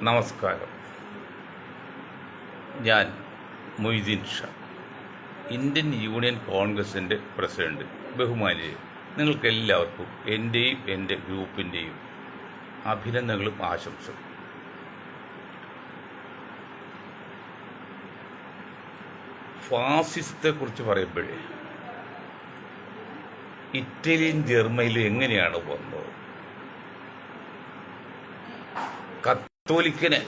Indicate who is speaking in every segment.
Speaker 1: നമസ്കാരം. ഞാൻ Moideen Shah, Indian union കോൺഗ്രസിൻ്റെ പ്രസിഡന്റ്. ബഹുമാനിയെ, നിങ്ങൾക്കെല്ലാവർക്കും എൻ്റെയും എൻ്റെ ഗ്രൂപ്പിൻ്റെയും അഭിനന്ദനങ്ങളും ആശംസകളും. ഫാസിസത്തെക്കുറിച്ച് പറയുമ്പോഴേ ഇറ്റലിയും ജർമ്മനിയിലും എങ്ങനെയാണ് വന്നത്? കത്തോലിക്കനെ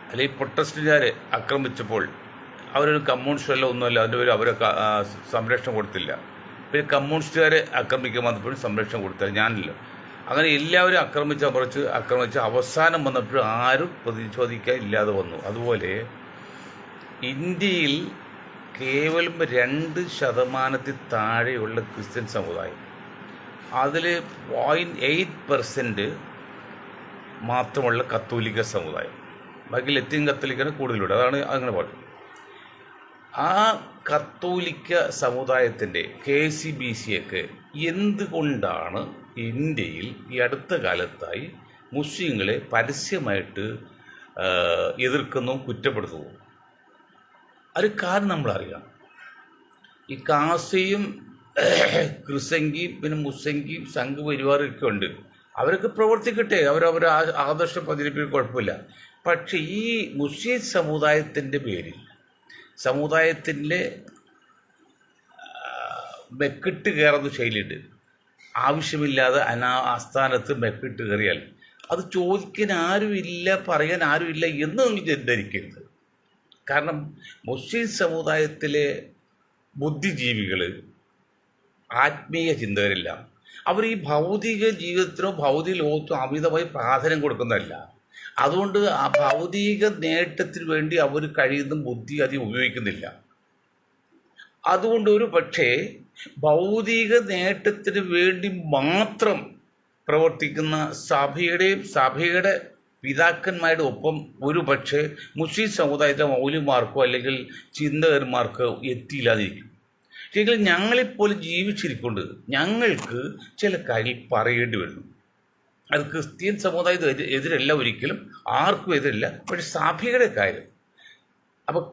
Speaker 1: അല്ലെങ്കിൽ പ്രൊട്ടസ്റ്റന്റുകാരെ ആക്രമിച്ചപ്പോൾ അവരൊരു കമ്മ്യൂണിസ്റ്റല്ല ഒന്നുമല്ല, അതിൻ്റെ പേര് അവരെ സംരക്ഷണം കൊടുത്തില്ല. പിന്നെ കമ്മ്യൂണിസ്റ്റുകാരെ ആക്രമിക്കാൻ വന്നപ്പോഴും സംരക്ഷണം കൊടുത്തില്ല, ഞാനില്ല. അങ്ങനെ എല്ലാവരും ആക്രമിച്ച് അവസാനം വന്നപ്പോഴും ആരും പ്രതിരോധിക്കാൻ ഇല്ലാതെ വന്നു. അതുപോലെ ഇന്ത്യയിൽ കേവലം 2% താഴെയുള്ള ക്രിസ്ത്യൻ സമുദായം, അതിൽ 0.8% മാത്രമുള്ള കത്തോലിക്ക സമുദായം, ബാക്കി ലത്തീൻ കത്തോലിക്കാണ് കൂടുതലുണ്ട്. അതാണ് അങ്ങനെ പറയുന്നത്. ആ കത്തോലിക്ക സമുദായത്തിൻ്റെ KCBC എന്തുകൊണ്ടാണ് ഇന്ത്യയിൽ ഈ അടുത്ത കാലത്തായി മുസ്ലിങ്ങളെ പരസ്യമായിട്ട് എതിർക്കുന്നു, കുറ്റപ്പെടുത്തുന്നു? ഒരു കാരണം നമ്മളറിയാം. ഈ കാസിയും ക്രിസംഗിയും പിന്നെ മുസംഗിയും സംഘപരിവാറൊക്കെ ഉണ്ട്. അവരൊക്കെ പ്രവർത്തിക്കട്ടെ, അവരവരെ ആദർശം പ്രചരിപ്പിക്കാൻ കുഴപ്പമില്ല. പക്ഷേ ഈ മുസ്ലിം സമുദായത്തിൻ്റെ പേരിൽ സമുദായത്തിൻ്റെ മെക്കിട്ട് കയറുന്ന ശൈലിയുണ്ട്. ആവശ്യമില്ലാതെ ആസ്ഥാനത്ത് മെക്കിട്ട് കയറിയാൽ അത് ചോദിക്കാൻ ആരുമില്ല, പറയാൻ ആരുമില്ല എന്ന് നിങ്ങൾ ധരിക്കരുത്. കാരണം മുസ്ലിം സമുദായത്തിലെ ബുദ്ധിജീവികൾ, ആത്മീയ ചിന്തകരെല്ലാം അവർ ഈ ഭൗതിക ജീവിതത്തിനോ ഭൗതിക ലോകത്തിനോ അമിതമായി പ്രാധാന്യം കൊടുക്കുന്നതല്ല. അതുകൊണ്ട് ആ ഭൗതിക നേട്ടത്തിന് വേണ്ടി അവർ കഴിയുന്ന ബുദ്ധി അധികം ഉപയോഗിക്കുന്നില്ല. അതുകൊണ്ട് ഒരു പക്ഷേ ഭൗതിക നേട്ടത്തിന് വേണ്ടി മാത്രം പ്രവർത്തിക്കുന്ന സഭയുടെ പിതാക്കന്മാരുടെ ഒപ്പം ഒരു പക്ഷേ മുസ്ലിം സമുദായത്തിലെ മൗലികമാർക്കോ അല്ലെങ്കിൽ ചിന്തകന്മാർക്കോ എത്തിയില്ലാതിരിക്കും. ശരിക്കും ഞങ്ങളെപ്പോലെ ജീവിച്ചിരിക്കൊണ്ട് ഞങ്ങൾക്ക് ചില കാര്യം പറയേണ്ടി വരുന്നു. അത് ക്രിസ്ത്യൻ സമുദായത്തിന് എതിരല്ല, ഒരിക്കലും ആർക്കും എതിരല്ല. പക്ഷെ സഭയുടെ കാര്യം അപ്പോൾ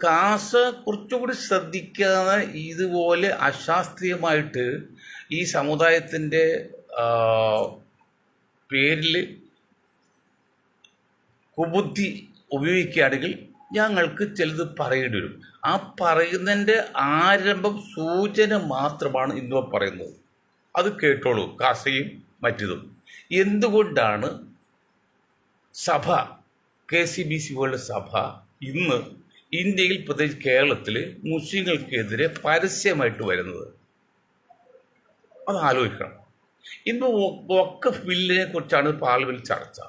Speaker 1: കുറച്ചുകൂടി ശ്രദ്ധിക്കാതെ ഇതുപോലെ അശാസ്ത്രീയമായിട്ട് ഈ സമുദായത്തിൻ്റെ പേരിൽ കുബുദ്ധി ഉപയോഗിക്കുകയാണെങ്കിൽ ഞങ്ങൾക്ക് ചിലത് പറയേണ്ടി വരും. ആ പറയുന്നതിൻ്റെ ആരംഭം സൂചന മാത്രമാണ് ഇന്ന് പറയുന്നത്. അത് കേട്ടോളൂ, കാസയും മറ്റതും. എന്തുകൊണ്ടാണ് സഭ, KCBC പോലുള്ള സഭ ഇന്ന് ഇന്ത്യയിൽ, പ്രത്യേകിച്ച് കേരളത്തിൽ മുസ്ലിങ്ങൾക്കെതിരെ പരസ്യമായിട്ട് വരുന്നത്? അത് ആലോചിക്കണം. ഇന്ന് വഖഫ് ബില്ലിനെ കുറിച്ചാണ് പാർലമെൻറ്റിൽ ചർച്ച.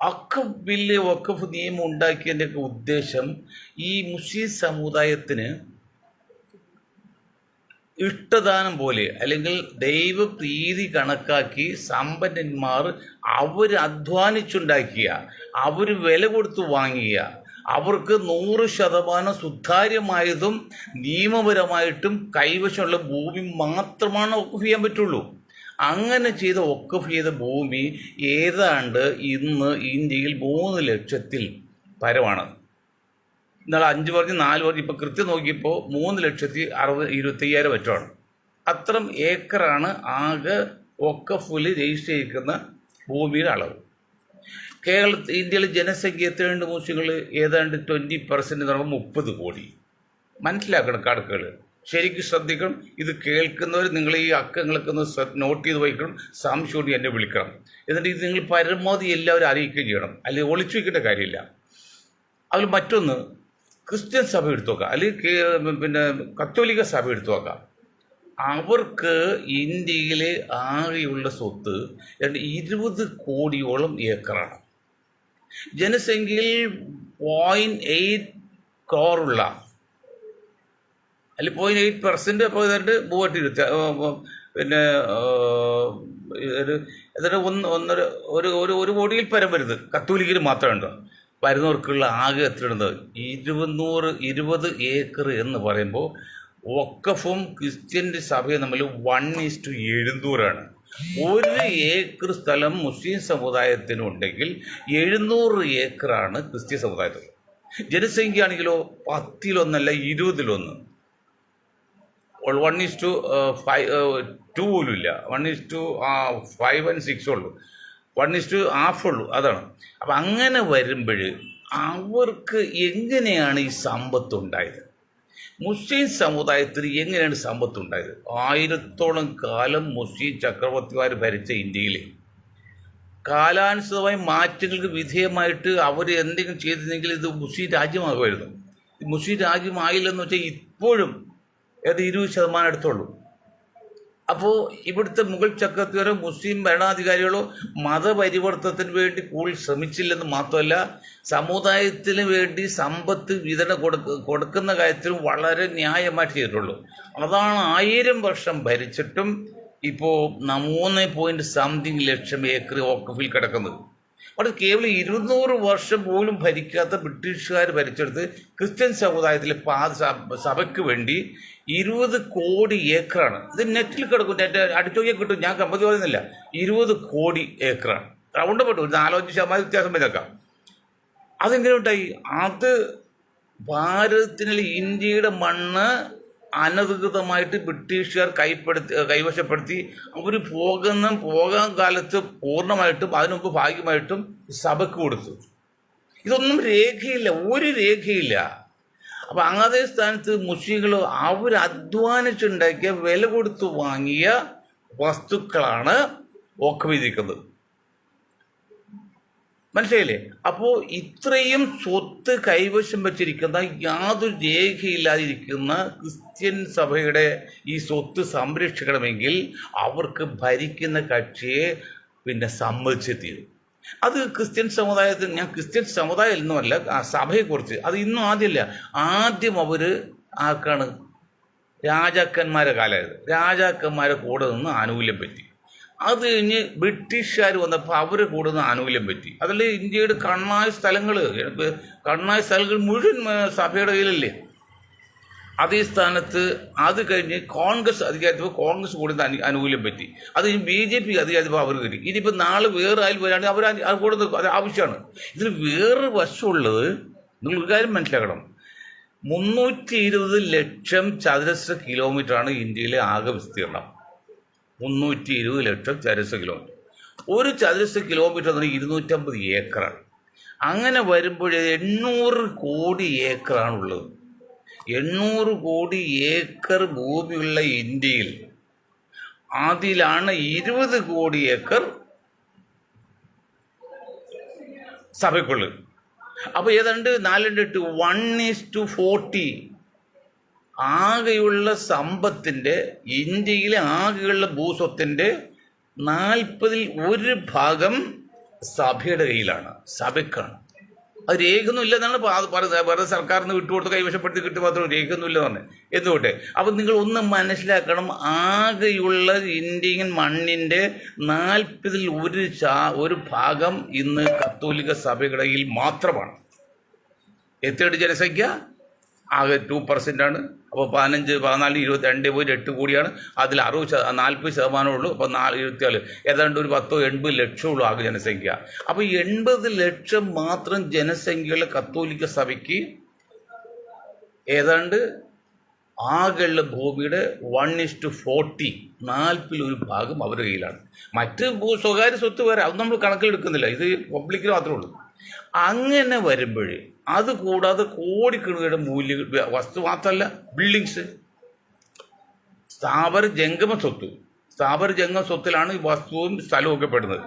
Speaker 1: വഖഫ് നിയമം ഉണ്ടാക്കിയതിൻ്റെയൊക്കെ ഉദ്ദേശം ഈ മുസ്ലിം സമുദായത്തിന് ഇഷ്ടദാനം പോലെ അല്ലെങ്കിൽ ദൈവപ്രീതി കണക്കാക്കി സമ്പന്നന്മാർ അവർ അധ്വാനിച്ചുണ്ടാക്കിയ, അവർ വില കൊടുത്ത് വാങ്ങിയ, അവർക്ക് 100% സുതാര്യമായതും നിയമപരമായിട്ടും കൈവശമുള്ള ഭൂമി മാത്രമാണ് വഖഫ് ചെയ്യാൻ പറ്റുള്ളൂ. അങ്ങനെ വഖഫ് ചെയ്ത ഭൂമി ഏതാണ്ട് ഇന്ന് ഇന്ത്യയിൽ 3 ലക്ഷത്തിൽ പരമാണ്. ഇന്നാളെ 5 പറഞ്ഞ് 4 പറഞ്ഞ് ഇപ്പോൾ കൃത്യം നോക്കിയപ്പോൾ 3,25,000 മറ്റാണ്. അത്തരം ഏക്കറാണ് ആകെ വഖഫിൽ രജിസ്റ്റർ ചെയ്തിരിക്കുന്ന ഭൂമിയുടെ അളവ്. ഇന്ത്യയിലെ ജനസംഖ്യ എത്രയുണ്ട്? മുസ്ലിങ്ങൾ ഏതാണ്ട് 20% എന്ന് പറയുമ്പോൾ 30 കോടി. മനസ്സിലാക്കണം കണക്കുകൾ, ശരിക്കും ശ്രദ്ധിക്കണം. ഇത് കേൾക്കുന്നവർ നിങ്ങൾ ഈ അക്കങ്ങളൊക്കെ ഒന്ന് നോട്ട് ചെയ്ത് വയ്ക്കണം. സംശയം എന്നെ വിളിക്കണം. എന്നിട്ട് ഇത് നിങ്ങൾ പരമാവധി എല്ലാവരും അറിയിക്കുകയും ചെയ്യണം, അല്ലെങ്കിൽ ഒളിച്ചു വയ്ക്കേണ്ട കാര്യമില്ല. അതിൽ മറ്റൊന്ന്, ക്രിസ്ത്യൻ സഭ എടുത്തു നോക്കാം, അല്ലെങ്കിൽ പിന്നെ കത്തോലിക്ക സഭ എടുത്തു നോക്കാം. അവർക്ക് ഇന്ത്യയിലെ ആകെയുള്ള സ്വത്ത് 20 കോടിയോളം ഏക്കറാണ്. ജനസംഖ്യയിൽ 0.8 crore അതിൽ 0.8% അപ്പോൾ ഏതാണ്ട് 320, പിന്നെ ഒരു കോടിയിൽ പരം വരുന്നത് കത്തോലിക്കൽ മാത്രമുണ്ട്. വരുന്നവർക്കുള്ള ആകെ എത്രയുണ്ട്? 20 ഏക്കർ എന്ന് പറയുമ്പോൾ വഖഫും ക്രിസ്ത്യൻ സഭയും തമ്മിൽ 1:700 1 ഏക്കർ സ്ഥലം മുസ്ലിം സമുദായത്തിനുണ്ടെങ്കിൽ 700 ഏക്കറാണ് ക്രിസ്ത്യൻ സമുദായത്തിൽ. ജനസംഖ്യ ആണെങ്കിലോ 10-1 20-1. 1:2 പോലും ഇല്ല. 1:5 and 6 ഉള്ളൂ. 1:half ഉള്ളൂ. അതാണ്. അപ്പം അങ്ങനെ വരുമ്പോൾ അവർക്ക് എങ്ങനെയാണ് ഈ സമ്പത്തുണ്ടായത്? മുസ്ലിം സമുദായത്തിന് എങ്ങനെയാണ് സമ്പത്തുണ്ടായത്? 1000ഓളം കാലം മുസ്ലിം ചക്രവർത്തിമാർ ഭരിച്ച ഇന്ത്യയിൽ കാലാനുസൃതമായി മാറ്റങ്ങൾക്ക് വിധേയമായിട്ട് അവർ എന്തെങ്കിലും ചെയ്തിരുന്നെങ്കിൽ ഇത് മുസ്ലിം രാജ്യമാകുമായിരുന്നു. മുസ്ലിം രാജ്യമായില്ലെന്ന് വെച്ചാൽ ഇപ്പോഴും 20% അടുത്തുള്ളൂ. അപ്പോൾ ഇവിടുത്തെ മുഗൾ ചക്രവർത്തിയോ മുസ്ലിം ഭരണാധികാരികളോ മതപരിവർത്തനത്തിന് വേണ്ടി കൂടുതൽ ശ്രമിച്ചില്ലെന്ന് മാത്രമല്ല, സമുദായത്തിന് വേണ്ടി സമ്പത്ത് വിതരണം കൊടുക്കുന്ന കാര്യത്തിൽ വളരെ ന്യായമായിട്ട് ചെയ്തിട്ടുള്ളൂ. അതാണ് 1000 വർഷം ഭരിച്ചിട്ടും ഇപ്പോൾ 3.something ലക്ഷം ഏക്കർ ഓക്കഫിൽ കിടക്കുന്നത്. അവിടെ കേവലം 200 വർഷം പോലും ഭരിക്കാത്ത ബ്രിട്ടീഷുകാർ ഭരിച്ചെടുത്ത് ക്രിസ്ത്യൻ സമുദായത്തിലെ സഭയ്ക്ക് വേണ്ടി 20 കോടി ഏക്കറാണ്. ഇത് നെറ്റിൽ കിടക്കും, അടിച്ചു നോക്കിയാൽ കിട്ടും. ഞാൻ കമ്പതി പറയുന്നില്ല, 20 കോടി ഏക്കറാണ്. റൗണ്ട് പെട്ടു ഒരു 4-5% വ്യത്യാസം വന്നേക്കാം. അതെങ്ങനെ ഉണ്ടായി? അത് ഭാരതത്തിലെ ഇന്ത്യയുടെ മണ്ണ് അനധികൃതമായിട്ട് ബ്രിട്ടീഷുകാർ കൈവശപ്പെടുത്തി. അവർ പോകാൻ കാലത്ത് പൂർണ്ണമായിട്ടും അതിനുമുമ്പ് ഭാഗ്യമായിട്ടും സഭയ്ക്ക് കൊടുത്തു. ഇതൊന്നും രേഖയില്ല, ഒരു രേഖയില്ല. അപ്പം അങ്ങനത്തെ സ്ഥാനത്ത് മുസ്ലിങ്ങൾ അവർ അധ്വാനിച്ചുണ്ടാക്കിയ വില കൊടുത്ത് വാങ്ങിയ വസ്തുക്കളാണ് ഓക്കവിധിക്കുന്നത്. മനസ്സിലായില്ലേ? അപ്പോൾ ഇത്രയും സ്വത്ത് കൈവശം വച്ചിരിക്കുന്ന യാതൊരു രേഖയില്ലാതിരിക്കുന്ന ക്രിസ്ത്യൻ സഭയുടെ ഈ സ്വത്ത് സംരക്ഷിക്കണമെങ്കിൽ അവർക്ക് ഭരിക്കുന്ന കക്ഷിയെ സമ്മതിച്ചെത്തിയത്. അത് ക്രിസ്ത്യൻ സമുദായത്തിൽ, ഞാൻ ക്രിസ്ത്യൻ സമുദായം ഒന്നുമല്ല, ആ സഭയെക്കുറിച്ച് അത് ഇന്നും ആദ്യം അവർ ആർക്കാണ്? രാജാക്കന്മാരെ കാലമായത്. രാജാക്കന്മാരെ കൂടെ നിന്ന് ആനുകൂല്യം പറ്റി. അത് കഴിഞ്ഞ് ബ്രിട്ടീഷുകാർ വന്നപ്പോൾ അവർ കൂടുന്ന ആനുകൂല്യം പറ്റി. അതല്ലേ ഇന്ത്യയുടെ കണ്ണായ സ്ഥലങ്ങൾ മുഴുവൻ സഭയുടെ കയ്യിലല്ലേ? അതേ സ്ഥാനത്ത് അത് കഴിഞ്ഞ് കോൺഗ്രസ് അധികാരത്തിൽ കോൺഗ്രസ് കൂടുന്ന ആനുകൂല്യം പറ്റി. അത് കഴിഞ്ഞ് BJP അധികാരത്തിൽ അവർ കിട്ടി. ഇനിയിപ്പോൾ നാളെ വേറെ ആയാലും വരാണെങ്കിൽ അവർ കൂടുന്നത് അത് ആവശ്യമാണ്. ഇതിൽ വേറൊരു വശമുള്ളത് നിങ്ങളൊരു കാര്യം മനസ്സിലാക്കണം. 320 ലക്ഷം ചതുരശ്ര കിലോമീറ്ററാണ് ഇന്ത്യയിലെ ആകെ വിസ്തീർണം. 320 ലക്ഷം ചതുരശ്ര കിലോമീറ്റർ. ഒരു ചതുരശ്ര കിലോമീറ്റർ എന്ന് പറഞ്ഞാൽ 250 ഏക്കറാണ്. അങ്ങനെ വരുമ്പോൾ 800 കോടി ഏക്കറാണുള്ളത്. 800 കോടി ഏക്കർ ഭൂമിയുള്ള ഇന്ത്യയിൽ അതിലാണ് 20 കോടി ഏക്കർ സഭയ്ക്കുള്ളത്. അപ്പോൾ ഏതാണ്ട് 4-8 1:40 ആകെയുള്ള സമ്പത്തിൻ്റെ, ഇന്ത്യയിലെ ആകെയുള്ള ഭൂസ്വത്തിൻ്റെ 40% സഭയുടെ കയ്യിലാണ്, സഭയ്ക്കാണ്. അത് രേഖയൊന്നും ഇല്ലെന്നാണ് പറയുന്നത്. വേറെ സർക്കാരിന് വിട്ടുകൊടുത്ത് കൈവശപ്പെടുത്തി കിട്ടി മാത്രം രേഖയൊന്നുമില്ലെന്ന് പറഞ്ഞത്. എന്തുകൊണ്ടേ? അപ്പം നിങ്ങൾ ഒന്ന് മനസ്സിലാക്കണം, ആകെയുള്ള ഇന്ത്യൻ മണ്ണിൻ്റെ 40% ഇന്ന് കത്തോലിക്ക സഭയുടെ കയ്യിൽ മാത്രമാണ്. എത്രയുടെ ജനസംഖ്യ? ആകെ 2% അപ്പോൾ 15, 14, 22.8 കോടിയാണ്. അതിൽ 40% ഉള്ളൂ. അപ്പോൾ 24 ഏതാണ്ട് ഒരു 10-80 ലക്ഷമുള്ളൂ ആകെ ജനസംഖ്യ. അപ്പോൾ 80 ലക്ഷം മാത്രം ജനസംഖ്യയുള്ള കത്തോലിക്ക സഭയ്ക്ക് ഏതാണ്ട് ആകെയുള്ള ഭൂമിയുടെ 1:40 40% അവരുടെ കയ്യിലാണ്. മറ്റ് സ്വകാര്യ സ്വത്ത് വേറെ, അത് നമ്മൾ കണക്കിലെടുക്കുന്നില്ല. ഇത് പബ്ലിക്കിന് മാത്രമേ ഉള്ളൂ. അങ്ങനെ വരുമ്പോൾ അത് കൂടാതെ കോടിക്കണക്കിന് മൂല്യ വസ്തു മാത്രമല്ല, ബിൽഡിങ്സ്, സ്ഥാവര ജംഗമ സ്വത്തിലാണ് ഈ വസ്തുവും സ്ഥലവും ഒക്കെ പെടുന്നത്.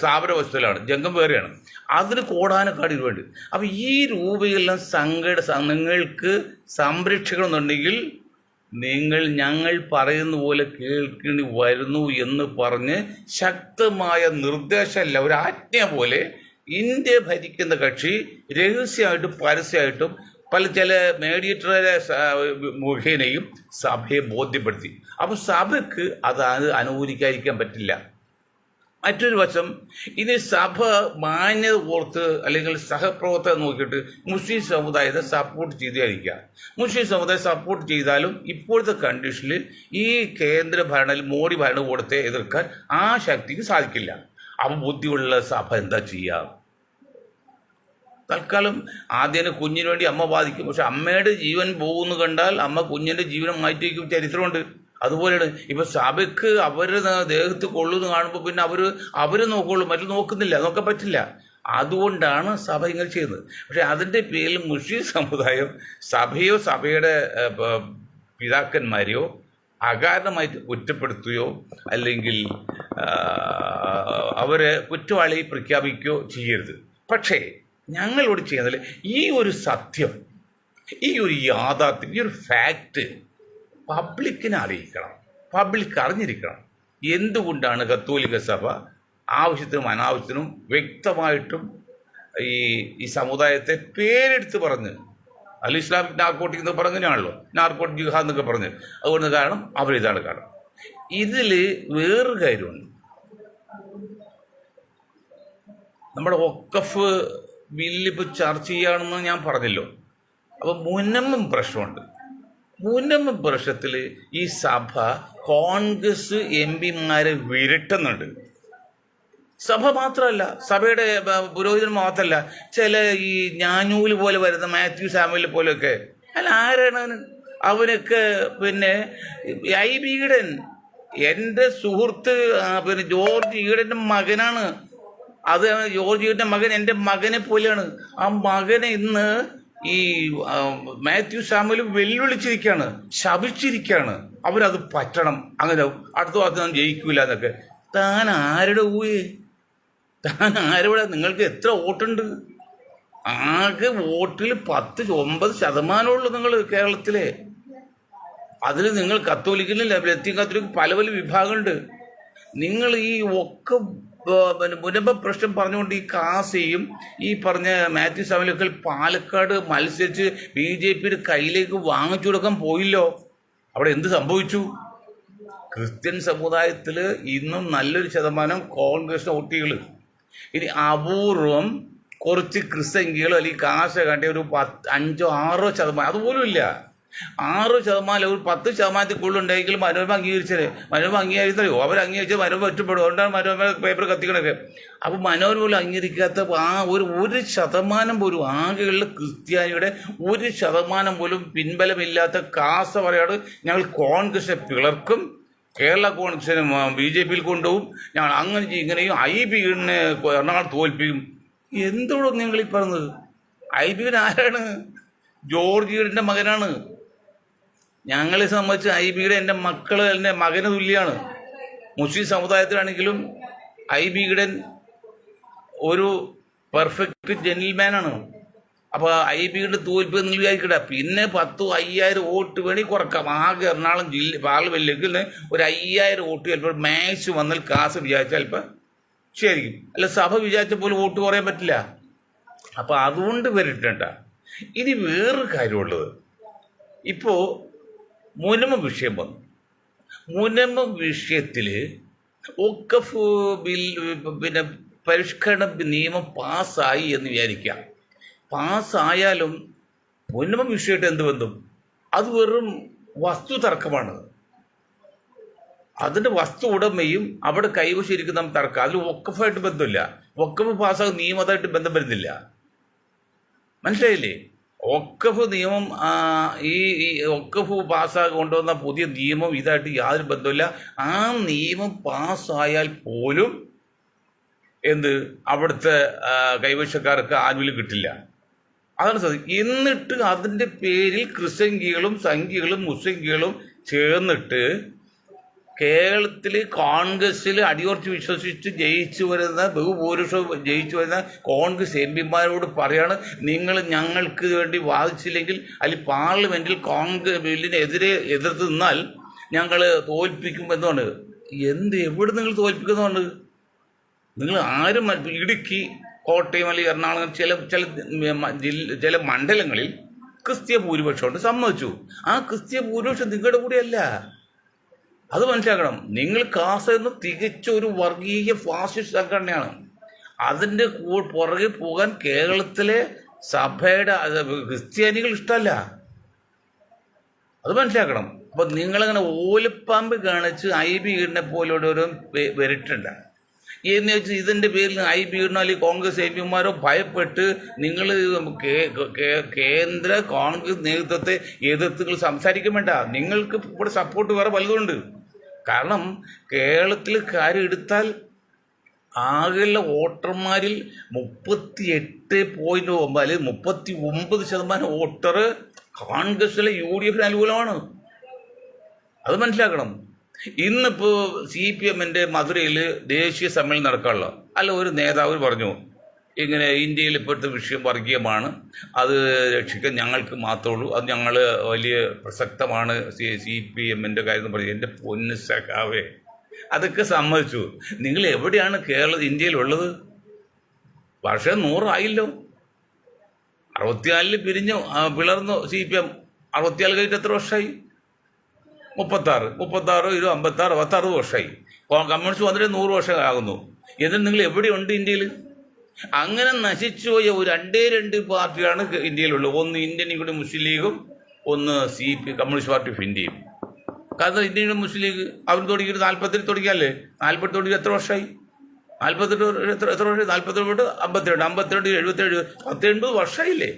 Speaker 1: സ്ഥാവര വസ്തുവിലാണ്, ജംഗം വേറെയാണ്. അതിന് കോടാനക്കാട് വേണ്ടി. അപ്പം ഈ രൂപയെല്ലാം നിങ്ങൾക്ക് സംരക്ഷിക്കണമെന്നുണ്ടെങ്കിൽ ഞങ്ങൾ പറയുന്ന പോലെ കേൾക്കേണ്ടി വരുന്നു എന്ന് പറഞ്ഞ് ശക്തമായ നിർദ്ദേശമല്ല, ഒരു ആജ്ഞ പോലെ ഇന്ത്യ ഭരിക്കുന്ന കക്ഷി രഹസ്യമായിട്ടും പരസ്യമായിട്ടും ചില മീഡിയേറ്ററെ മുഖേനയും സഭയെ ബോധ്യപ്പെടുത്തി. അപ്പോൾ സഭയ്ക്ക് അത് അനുകൂലിക്കാതിരിക്കാൻ പറ്റില്ല. മറ്റൊരു വശം, ഇനി സഭ മാന്യത ഓർത്ത് അല്ലെങ്കിൽ സഹപ്രവർത്തകർ നോക്കിയിട്ട് മുസ്ലിം സമുദായത്തെ സപ്പോർട്ട് ചെയ്തായിരിക്കുക. മുസ്ലിം സമുദായം സപ്പോർട്ട് ചെയ്താലും ഇപ്പോഴത്തെ കണ്ടീഷനിൽ ഈ കേന്ദ്ര മോഡി ഭരണകൂടത്തെ എതിർക്കാൻ ആ ശക്തിക്ക് സാധിക്കില്ല. അപ്പം ബുദ്ധിയുള്ള സഭ എന്താ ചെയ്യുക? തൽക്കാലം ആദ്യം കുഞ്ഞിന് വേണ്ടി അമ്മ ബാധിക്കും. പക്ഷെ അമ്മയുടെ ജീവൻ പോകുന്നു കണ്ടാൽ അമ്മ കുഞ്ഞിൻ്റെ ജീവനം മാറ്റി വയ്ക്കും ചരിത്രമുണ്ട്. അതുപോലെയാണ് ഇപ്പം സഭയ്ക്ക് അവരുടെ ദേഹത്ത് കൊള്ളുന്നു കാണുമ്പോൾ പിന്നെ അവർ നോക്കുള്ളൂ, മറ്റു നോക്കുന്നില്ല, നോക്കാൻ പറ്റില്ല. അതുകൊണ്ടാണ് സഭ ഇങ്ങനെ ചെയ്യുന്നത്. പക്ഷെ അതിൻ്റെ പേരിൽ മുസ്ലിം സമുദായം സഭയോ സഭയുടെ പിതാക്കന്മാരെയോ അകാരണമായി കുറ്റപ്പെടുത്തുകയോ അല്ലെങ്കിൽ അവരെ കുറ്റവാളി പ്രഖ്യാപിക്കുകയോ ചെയ്യരുത്. പക്ഷേ ഞങ്ങളോട് ചെയ്യുന്നതിൽ ഈ ഒരു സത്യം, ഈ ഒരു യാഥാർത്ഥ്യം, ഈ ഒരു ഫാക്റ്റ് പബ്ലിക്കിനെ അറിയിക്കണം, പബ്ലിക് അറിഞ്ഞിരിക്കണം. എന്തുകൊണ്ടാണ് കത്തോലിക്ക സഭ ആവശ്യത്തിനും അനാവശ്യത്തിനും വ്യക്തമായിട്ടും ഈ സമുദായത്തെ പേരെടുത്ത് പറഞ്ഞ് അൽ ഇസ്ലാമിക് നാർക്കോട്ടിക് എന്ന് പറഞ്ഞാണല്ലോ, നാർക്കോട്ടിക് ജിഹാദ് എന്നൊക്കെ പറഞ്ഞ്. അതുകൊണ്ട് കാരണം അവരിതാണ് കാരണം. ഇതിൽ വേറൊരു കാര്യമുണ്ട്. നമ്മുടെ വഖഫ് ബില്ലിപ്പോൾ ചർച്ച ചെയ്യുകയാണെന്ന് ഞാൻ പറഞ്ഞല്ലോ. അപ്പോൾ മുനമ്പം പ്രശ്നമുണ്ട്. മുനമ്പം പ്രശ്നത്തിൽ ഈ സഭ കോൺഗ്രസ് എംപിമാരെ വിരട്ടുന്നുണ്ട്. സഭ മാത്രമല്ല, സഭയുടെ പുരോഹിതൻ മാത്രമല്ല, ചില ഈ ഞാനൂല് പോലെ വരുന്ന മാത്യു സാമുവൽ പോലെയൊക്കെ. അല്ല, ആരാണ് അവനൊക്കെ? പിന്നെ ഈഡൻ, എൻ്റെ സുഹൃത്ത് പിന്നെ ജോർജ് ഈഡൻ്റെ മകനാണ്. അത് ജോർജ് ഈഡൻ്റെ മകൻ എൻ്റെ മകനെ പോലെയാണ്. ആ മകനെ ഇന്ന് ഈ മാത്യു സാമുവൽ വെല്ലുവിളിച്ചിരിക്കുകയാണ്, ശപിച്ചിരിക്കുകയാണ്. അവരത് പറ്റണം, അങ്ങനെ അടുത്ത ഭാഗത്ത് ജയിക്കൂല എന്നൊക്കെ. താൻ ആരുടെ ഊയേ? താൻ ആരുടെ? നിങ്ങൾക്ക് എത്ര വോട്ടുണ്ട്? ആകെ വോട്ടിൽ 10-9% നിങ്ങൾ കേരളത്തിലെ. അതിൽ നിങ്ങൾ കത്തോലിക്കലും ലത്തീൻ കത്തോലിക്ക് പല പല വിഭാഗമുണ്ട്. നിങ്ങൾ ഈ ഒക്കെ മുനമ്പ പ്രശ്നം പറഞ്ഞുകൊണ്ട് ഈ കാസിയും ഈ പറഞ്ഞ മാത്യു സാമുവലൊക്കെ പാലക്കാട് മത്സരിച്ച് BJPയുടെ കയ്യിലേക്ക് വാങ്ങിച്ചു കൊടുക്കാൻ പോയില്ലോ. അവിടെ എന്ത് സംഭവിച്ചു? ക്രിസ്ത്യൻ സമുദായത്തിൽ ഇന്നും നല്ലൊരു ശതമാനം കോൺഗ്രസ് വോട്ടുകൾ. ഇനി അപൂർവം കുറച്ച് ക്രിസ്ത്യൻകികളോ അല്ലെങ്കിൽ കാശ കണ്ട ഒരു 5-6% അതുപോലും ഇല്ല. 6% ഒരു 10% കൂടുതലുണ്ടെങ്കിൽ മനോരമ അംഗീകരിച്ചത്. മനോരമ അംഗീകരിച്ചോ? അവർ അംഗീകരിച്ചത് മനോരമ ഒറ്റപ്പെടും. അതുകൊണ്ടാണ് മനോരമ പേപ്പർ കത്തിക്കണൊക്കെ. അപ്പം മനോരമ പോലും അംഗീകരിക്കാത്ത ആ 1% പോലും, ആകെയുള്ള ക്രിസ്ത്യാനിയുടെ 1% പോലും പിൻബലമില്ലാത്ത കാസ പറയാണ് ഞങ്ങൾ കോൺഗ്രസിനെ പിളർക്കും, കേരള കോൺഗ്രസിനെ BJPയിൽ കൊണ്ടുപോകും, ഞങ്ങൾ അങ്ങനെ ചെയ്യും, ഇങ്ങനെയും IBനെ എറണാകുളം തോൽപ്പിക്കും. എന്തോടോ നിങ്ങൾ ഈ പറഞ്ഞത്? IBന് ആരാണ്? ജോർജ് ഈഡൻ്റെ മകനാണ്. ഞങ്ങളെ സംബന്ധിച്ച് IBയുടെ എൻ്റെ മക്കള് എൻ്റെ മകന് തുല്യമാണ്. മുസ്ലിം സമുദായത്തിലാണെങ്കിലും IBയുടെ ഒരു പെർഫെക്റ്റ് ജെന്റിൽമാനാണ്. അപ്പോൾ IBയുടെ തോൽപ്പ് നിങ്ങൾ വിചാരിക്കട്ടെ. പിന്നെ 10-5,000 വോട്ട് വേണമെങ്കിൽ കുറക്കാം. ആകെ എറണാകുളം പാർലമെന്റിലേക്ക് ഒരു 5,000 വോട്ട് ചിലപ്പോൾ മാക്സ് വന്നാൽ കാസ് വിചാരിച്ചാൽ ചിലപ്പോൾ ശരിക്കും. അല്ല, സഭ വിചാരിച്ച പോലും വോട്ട് കുറയാൻ പറ്റില്ല. അപ്പോൾ അതുകൊണ്ട് വരട്ടേണ്ട. ഇനി വേറൊരു കാര്യമുള്ളത്, ഇപ്പോൾ മുനമ്പം വിഷയം വന്നു. മുനമ്പം വിഷയത്തിൽ വഖഫ് പിന്നെ പരിഷ്കരണ നിയമം പാസ്സായി എന്ന് വിചാരിക്കാം. പാസ്സായാലും മുനമ്പം വിഷയമായിട്ട് എന്ത് ബന്ധം? അത് വെറും വസ്തു തർക്കമാണ്. അതിൻ്റെ വസ്തു ഉടമയും അവിടെ കൈവശിരിക്കുന്ന തർക്കം. അതിൽ വഖഫായിട്ട് ബന്ധമില്ല. വഖഫ് പാസ്സാകുന്ന നിയമമായിട്ട് ബന്ധം വരുന്നില്ല. മനസ്സിലായില്ലേ? വഖഫ് നിയമം ഈ വഖഫ് പാസ്സാക്കി കൊണ്ടുവന്ന പുതിയ നിയമം ഇതായിട്ട് യാതൊരു ബന്ധമില്ല. ആ നിയമം പാസ്സായാൽ പോലും അവിടുത്തെ കൈവശക്കാർക്ക് ആനുകൂല്യം കിട്ടില്ല. അതാണ് സാധിക്കും. എന്നിട്ട് അതിൻ്റെ പേരിൽ ക്രിസ്ത്യൻകികളും സംഖ്യകളും മുസ്ലിംകികളും ചേർന്നിട്ട് കേരളത്തിൽ കോൺഗ്രസ്സിൽ അടിയുറച്ച് വിശ്വസിച്ച് ജയിച്ചു വരുന്ന ബഹുഭൂരിപക്ഷം ജയിച്ചു വരുന്ന കോൺഗ്രസ് എംപിമാരോട് പറയാണ്, നിങ്ങൾ ഞങ്ങൾക്ക് വേണ്ടി വാദിച്ചില്ലെങ്കിൽ അല്ലെങ്കിൽ പാർലമെൻറ്റിൽ കോൺഗ്രസ് ബില്ലിനെതിരെ എതിർത്ത് നിന്നാൽ ഞങ്ങൾ തോൽപ്പിക്കും എന്നാണ്. എവിടെ നിങ്ങൾ തോൽപ്പിക്കുന്നതാണ്? നിങ്ങൾ ആരും ഇടുക്കി, കോട്ടയം അല്ലെങ്കിൽ എറണാകുളം ചില മണ്ഡലങ്ങളിൽ ക്രിസ്ത്യ ഭൂരിപക്ഷമുണ്ട്, സമ്മതിച്ചു. ആ ക്രിസ്ത്യ ഭൂരിപക്ഷം നിങ്ങളുടെ കൂടെയല്ല. അത് മനസ്സിലാക്കണം. നിങ്ങൾ കാസർഗോഡ് തികച്ച ഒരു വർഗീയ ഫാസിസ്റ്റ് സംഘടനയാണ്. അതിൻ്റെ പുറകെ പോകാൻ കേരളത്തിലെ സഭയുടെ ക്രിസ്ത്യാനികൾ ഇഷ്ടമല്ല. അത് മനസ്സിലാക്കണം. അപ്പം നിങ്ങളങ്ങനെ ഓലപ്പാമ്പ് കാണിച്ച് IB ഈടിനെ പോലുള്ളവരും വരട്ടുണ്ട് എന്ന് വെച്ചാൽ ഇതിൻ്റെ പേരിൽ IB ഈടനോ അല്ലെങ്കിൽ കോൺഗ്രസ് MPമാരോ ഭയപ്പെട്ട് നിങ്ങൾ കേന്ദ്ര കോൺഗ്രസ് നേതൃത്വത്തെ എതിർത്ത് സംസാരിക്കാൻ വേണ്ട. നിങ്ങൾക്ക് ഇവിടെ സപ്പോർട്ട് വേറെ പലതുണ്ട്. കാരണം കേരളത്തിൽ കാര്യം എടുത്താൽ ആകെയുള്ള വോട്ടർമാരിൽ 38.9 അല്ലെങ്കിൽ 39% വോട്ടർ കോൺഗ്രസിലെ UDF അനുകൂലമാണ്. അത് മനസ്സിലാക്കണം. ഇന്നിപ്പോൾ CPMൻ്റെ മധുരയിൽ ദേശീയ സമ്മേളനം നടക്കാനുള്ള ഒരു നേതാവ് പറഞ്ഞു, ഇങ്ങനെ ഇന്ത്യയിൽ ഇപ്പോഴത്തെ വിഷയം വർഗീയമാണ്, അത് രക്ഷിക്കാൻ ഞങ്ങൾക്ക് മാത്രമേ ഉള്ളൂ, അത് ഞങ്ങൾ വലിയ പ്രസക്തമാണ് CPMൻ്റെ കാര്യം എന്ന് പറഞ്ഞു. എൻ്റെ പൊന്ന് സഖാവേ, അതൊക്കെ സമ്മതിച്ചു. നിങ്ങൾ എവിടെയാണ് ഇന്ത്യയിലുള്ളത്? വർഷം 100 ആയില്ലോ. 64 പിളർന്നു CPM. 64 കഴിഞ്ഞിട്ട് എത്ര വർഷമായി? 36 56 വർഷമായി. കമ്മ്യൂണിസ്റ്റ് വന്നിട്ട് 100 വർഷം ആകുന്നു. എന്നിട്ട് നിങ്ങൾ എവിടെയുണ്ട് ഇന്ത്യയിൽ? അങ്ങനെ നശിച്ചുപോയ ഒരു 2 പാർട്ടിയാണ് ഇന്ത്യയിലുള്ളത്. ഒന്ന് ഇന്ത്യൻ യൂണിയൻ മുസ്ലിം ലീഗും, ഒന്ന് കമ്മ്യൂണിസ്റ്റ് പാർട്ടി ഓഫ് ഇന്ത്യയും. കാരണം ഇന്ത്യൻ യൂണിയൻ മുസ്ലിം ലീഗ് അവർ തുടങ്ങിയിട്ട് 40 തുടങ്ങിയല്ലേ? 40 തുടങ്ങി എത്ര വർഷമായി? 48 എത്ര വർഷം? 42 52 77 80 വർഷമായില്ലേ?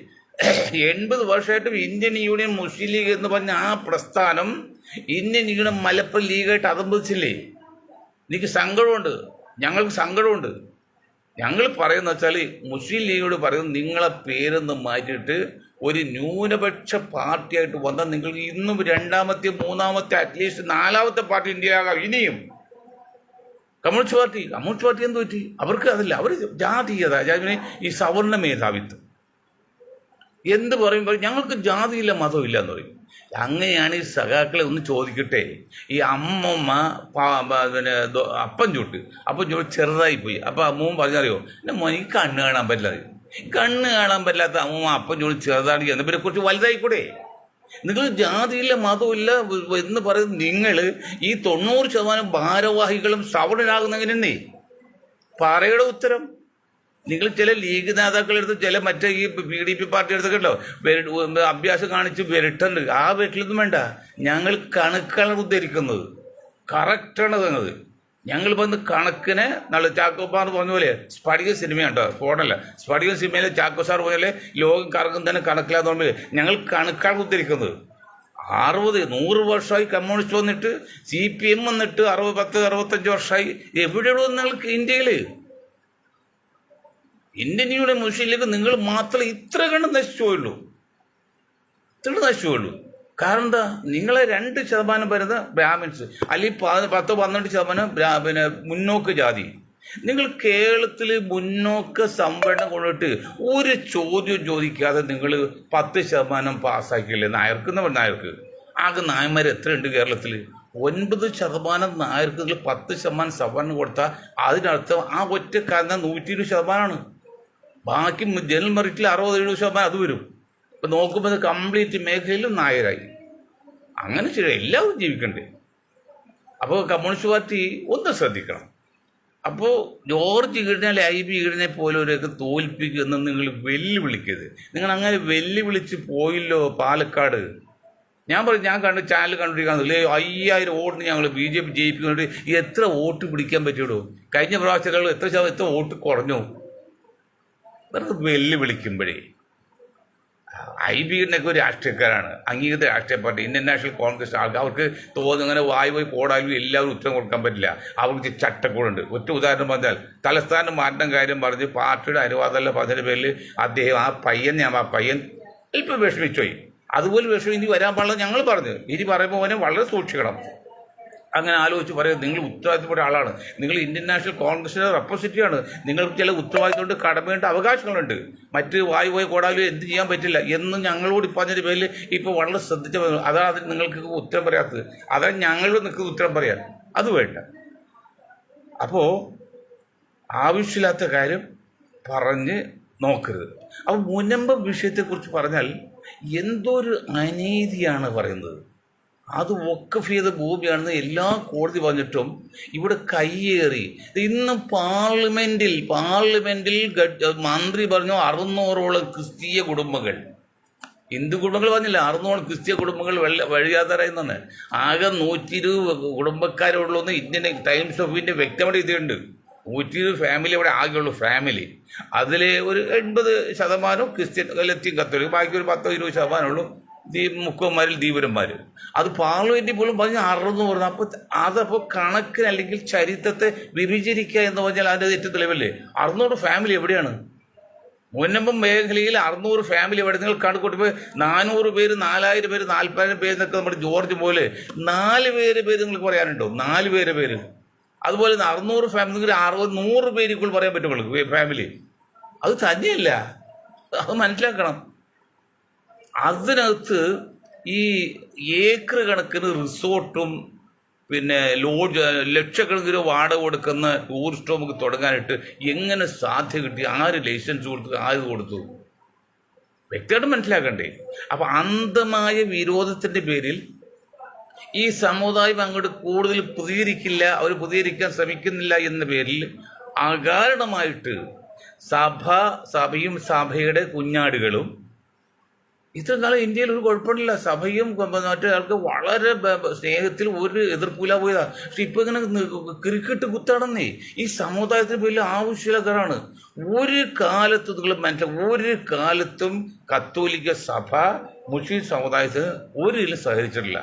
Speaker 1: 80 വർഷമായിട്ടും ഇന്ത്യൻ യൂണിയൻ മുസ്ലിം ലീഗ് എന്ന് പറഞ്ഞ ആ പ്രസ്ഥാനം ഇന്ത്യൻ യൂണിയൻ മലപ്പുറം ലീഗായിട്ട് അതമ്പതിച്ചില്ലേ? എനിക്ക് സങ്കടമുണ്ട്, ഞങ്ങൾക്ക് സങ്കടമുണ്ട്. ഞങ്ങൾ പറയുന്ന വെച്ചാൽ മുസ്ലിം ലീഗോട് പറയുന്നത്, നിങ്ങളെ പേരൊന്ന് മാറ്റിയിട്ട് ഒരു ന്യൂനപക്ഷ പാർട്ടിയായിട്ട് വന്നാൽ നിങ്ങൾക്ക് ഇന്നും 2ാമത്തെ 3ാമത്തെ അറ്റ്ലീസ്റ്റ് 4ാമത്തെ പാർട്ടി ഇന്ത്യയിലാകാം. ഇനിയും കമ്മ്യൂണിസ്റ്റ് പാർട്ടി എന്ത് പറ്റി? അവർക്ക് അതല്ല, അവർ ജാതീയത, ഈ സവർണ മേധാവിത്വം എന്ത് പറയുമ്പോൾ ഞങ്ങൾക്ക് ജാതിയില്ല മതമില്ല എന്ന് പറയും. അങ്ങനെയാണ് ഈ സഖാക്കളെ ഒന്ന് ചോദിക്കട്ടെ. ഈ അമ്മമ്മ അപ്പം ചുട്ട് ചെറുതായി പോയി. അപ്പോൾ അമ്മൂമ്മ പറഞ്ഞറിയോ, എൻ്റെ മോനിക്ക് കണ്ണ് കാണാൻ പറ്റില്ല. കണ്ണ് കാണാൻ പറ്റാത്ത അമ്മൂമ്മ അപ്പം ചൂട് ചെറുതാണെങ്കിൽ എന്നതിനെ കുറിച്ച് വലുതായിക്കൂടെ? നിങ്ങൾ ജാതിയില്ല മതമില്ല എന്ന് പറയുന്നത് നിങ്ങൾ ഈ 90% ഭാരവാഹികളും സവർണരാകുന്നതിനെ പറയുടെ ഉത്തരം. നിങ്ങൾ ചില ലീഗ് നേതാക്കളെടുത്ത് ചില മറ്റേ ഈ PDP പാർട്ടി എടുത്തിട്ടുണ്ടോ അഭ്യാസം കാണിച്ച് വരട്ടുണ്ട്. ആ വീട്ടിലൊന്നും വേണ്ട. ഞങ്ങൾ കണക്കാണ് ഉദ്ധരിക്കുന്നത്, കറക്റ്റാണ് തന്നത്. ഞങ്ങൾ വന്ന് കണക്കിന് നല്ല ചാക്കോപ്പാർ പറഞ്ഞ പോലെ സ്ഫടിക സിനിമയുണ്ടോ, സ്ഫോടനല്ല, സ്ഫടിക സിനിമയിലെ ചാക്കോ സാർ പറഞ്ഞ പോലെ ലോകം കറങ്ങും തന്നെ കണക്കിലാന്ന് പറഞ്ഞാൽ ഞങ്ങൾ കണക്കാണ് ഉദ്ധരിക്കുന്നത്. 100 വർഷമായി കമ്മ്യൂണിസ്റ്റ് വന്നിട്ട്, CPM വന്നിട്ട് 65 വർഷമായി. എവിടെയുള്ളൂ നിങ്ങൾക്ക് ഇന്ത്യയിൽ? ഇന്ത്യൻ യൂണിയൻ മുസ്ലിം ലീഗ് നിങ്ങൾ മാത്രം ഇത്ര കണ്ട് നശിച്ചു പോയുള്ളൂ. കാരണം എന്താ? നിങ്ങളെ 2% വരുന്ന ബ്രാഹ്മിൻസ്, അല്ലെങ്കിൽ 10-12% മുന്നോക്ക ജാതി. നിങ്ങൾ കേരളത്തിൽ മുന്നോക്ക സംവരണം കൊണ്ടിട്ട് ഒരു ചോദ്യം ചോദിക്കാതെ നിങ്ങൾ 10% പാസ്സാക്കിയില്ലേ? നായർക്ക് ആകെ നായന്മാർ എത്രയുണ്ട് കേരളത്തിൽ? 9% നായർക്ക് നിങ്ങൾ 10% സംവരണം കൊടുത്താൽ അതിനർത്ഥം ആ ഒറ്റ കാരണം 120%. ബാക്കി ജനറൽ മെറിറ്റിൽ 60-70% അത് വരും. ഇപ്പം നോക്കുമ്പോൾ കംപ്ലീറ്റ് മേഖലയിലും നായരായി. അങ്ങനെ ശരി, എല്ലാവരും ജീവിക്കണ്ടേ? അപ്പോൾ കമ്മ്യൂണിസ്റ്റ് പാർട്ടി ഒന്ന് ശ്രദ്ധിക്കണം. അപ്പോൾ ജോർജ് ഈഡനെ IB ഈഡനെ പോലുള്ളവരെയൊക്കെ തോൽപ്പിക്കുമെന്ന് നിങ്ങൾ വെല്ലുവിളിക്കരുത്. നിങ്ങൾ അങ്ങനെ വെല്ലുവിളിച്ച് പോയില്ലോ പാലക്കാട്. ഞാൻ ചാനൽ കണ്ടിരിക്കാന്നില്ലേ, 5000 വോട്ടിന് ഞങ്ങൾ BJP ജയിപ്പിക്കുന്നുണ്ട്. എത്ര വോട്ട് പിടിക്കാൻ പറ്റുള്ളൂ? കഴിഞ്ഞ പ്രാവശ്യങ്ങൾ എത്ര വോട്ട് കുറഞ്ഞു? വെറുതെ വെല്ലുവിളിക്കുമ്പോഴേ. IB ഈഡനൊക്കെ ഒരു രാഷ്ട്രീയക്കാരാണ്, അംഗീകൃത രാഷ്ട്രീയ പാർട്ടി, ഇന്ത്യൻ നാഷണൽ കോൺഗ്രസ് ആൾക്കാർ. അവർക്ക് തോന്നുന്നങ്ങനെ വായി കോടാലും എല്ലാവരും ഉത്തരം കൊടുക്കാൻ പറ്റില്ല. അവർക്ക് ചട്ടക്കൂടുണ്ട്. ഒറ്റ ഉദാഹരണം പറഞ്ഞാൽ, തലസ്ഥാനം മാറ്റുന്ന കാര്യം പറഞ്ഞ് പാർട്ടിയുടെ അനുവാദമല്ല പറഞ്ഞതിൻ്റെ പേരിൽ അദ്ദേഹം ആ പയ്യൻ ഇപ്പം വിഷമിച്ചുപോയി. അതുപോലെ വിഷമം ഇനി വരാൻ പാടില്ല ഞങ്ങൾ പറഞ്ഞു. ഇനി പറയുമ്പോൾ അവനെ വളരെ സൂക്ഷിക്കണം. അങ്ങനെ ആലോചിച്ച് പറയുക, നിങ്ങൾ ഉത്തരവാദിത്തപ്പെട്ട ആളാണ്, നിങ്ങൾ ഇന്ത്യൻ നാഷണൽ കോൺഗ്രസിൻ്റെ റെപ്രസെൻറ്റേറ്റീവാണ്, നിങ്ങൾക്ക് ചില ഉത്തരവാദിത്തമുണ്ട്, കടമയുണ്ട്, അവകാശങ്ങളുണ്ട്. മറ്റ് വായി കോടാലും എന്ത് ചെയ്യാൻ പറ്റില്ല എന്ന് ഞങ്ങളോട് പറഞ്ഞതിൻ്റെ പേരിൽ ഇപ്പോൾ വളരെ ശ്രദ്ധിച്ച, അതാണ് നിങ്ങൾക്ക് ഉത്തരം പറയാത്തത്. അതാണ് ഞങ്ങളോട് നിങ്ങൾക്ക് ഉത്തരം പറയാൻ. അത് വേണ്ട. അപ്പോൾ ആവശ്യമില്ലാത്ത കാര്യം പറഞ്ഞ് നോക്കരുത്. അപ്പോൾ മുനമ്പം വിഷയത്തെക്കുറിച്ച് പറഞ്ഞാൽ എന്തോ ഒരു അനീതിയാണ് പറയുന്നത്. അത് വഖഫ് ചെയ്ത ഭൂമിയാണെന്ന് എല്ലാ കോടതി പറഞ്ഞിട്ടും ഇവിടെ കയ്യേറി. ഇന്ന് പാർലമെന്റിൽ മന്ത്രി പറഞ്ഞു 600ഓളം ക്രിസ്തീയ കുടുംബങ്ങൾ, ഹിന്ദു കുടുംബങ്ങൾ പറഞ്ഞില്ല, 600 ക്രിസ്തീയ കുടുംബങ്ങൾ വഴിയാധാരായെന്നാണ്. ആകെ 120 കുടുംബക്കാരുള്ളൂന്ന് ഇന്ത്യൻ ടൈംസ് ഓഫ് ഇന്ത്യ വ്യക്തമായിട്ട് എഴുതിയിട്ടുണ്ട്. 120 ഫാമിലി അവിടെ ആകെയുള്ളൂ. ഫാമിലി അതിൽ ഒരു 80% ക്രിസ്ത്യൻ, ലത്തീൻ കത്തോലിക്, ബാക്കി ഒരു 10-20% ഉള്ളൂ മുക്കന്മാരിൽ ധീവരന്മാർ. അത് പാർലമെന്റിൽ പോലും പറഞ്ഞ് 600. അപ്പോൾ അതപ്പോൾ കണക്കിന് അല്ലെങ്കിൽ ചരിത്രത്തെ വിഭജിക്കുക എന്ന് പറഞ്ഞാൽ അതിൻ്റെ ഏറ്റവും തെളിവല്ലേ? 600 ഫാമിലി എവിടെയാണ്? മുന്നമ്പം മേഖലയിൽ 600 ഫാമിലി എവിടെ? നിങ്ങൾ കണക്കൂട്ടിപ്പോൾ 400 പേര്, 4000 പേര്, 40,000 പേര് എന്നൊക്കെ നമ്മുടെ ജോർജ് പോലെ 4 പേര് നിങ്ങൾക്ക് പറയാനുണ്ടോ? 4 പേര്. അതുപോലെ 600 ഫാമിലി, 100 പേരിപ്പോൾ പറയാൻ പറ്റുള്ളൂ ഫാമിലി. അത് തന്നെയല്ല, അത് മനസ്സിലാക്കണം. അതിനകത്ത് ഈ ഏക്കർ കണക്കിന് റിസോർട്ടും പിന്നെ ലോഡ്ജ്, ലക്ഷക്കണക്കിന് വാടക കൊടുക്കുന്ന ടൂറിസ്റ്റ് ഹോമൊക്കെ തുടങ്ങാനായിട്ട് എങ്ങനെ സാധ്യത കിട്ടി? ആര് ലൈസൻസ് കൊടുത്തു? ആര് കൊടുത്തു? വ്യക്തമായിട്ട് മനസ്സിലാക്കണ്ടേ? അപ്പം അന്ധമായ വിരോധത്തിൻ്റെ പേരിൽ ഈ സമുദായം അങ്ങോട്ട് കൂടുതൽ പ്രതികരിക്കില്ല, അവർ പ്രതികരിക്കാൻ ശ്രമിക്കുന്നില്ല എന്ന പേരിൽ അകാരണമായിട്ട് സഭയും സഭയുടെ കുഞ്ഞാടുകളും ഇത്രയും കാലം ഇന്ത്യയിൽ ഒരു കുഴപ്പമില്ല. സഭയും മറ്റേ ആൾക്ക് വളരെ സ്നേഹത്തിൽ ഒരു എതിർപ്പില്ല പോയതാ. പക്ഷെ ഇപ്പൊ ഇങ്ങനെ ക്രിക്കറ്റ് കുത്താണെന്നേ ഈ സമുദായത്തിന് വലിയ ആവശ്യക്കാരാണ്. ഒരു കാലത്തും നിങ്ങൾ ഒരു കാലത്തും കത്തോലിക്ക സഭ മുസ്ലിം സമുദായത്തിന് ഒരിക്കലും സഹകരിച്ചിട്ടില്ല.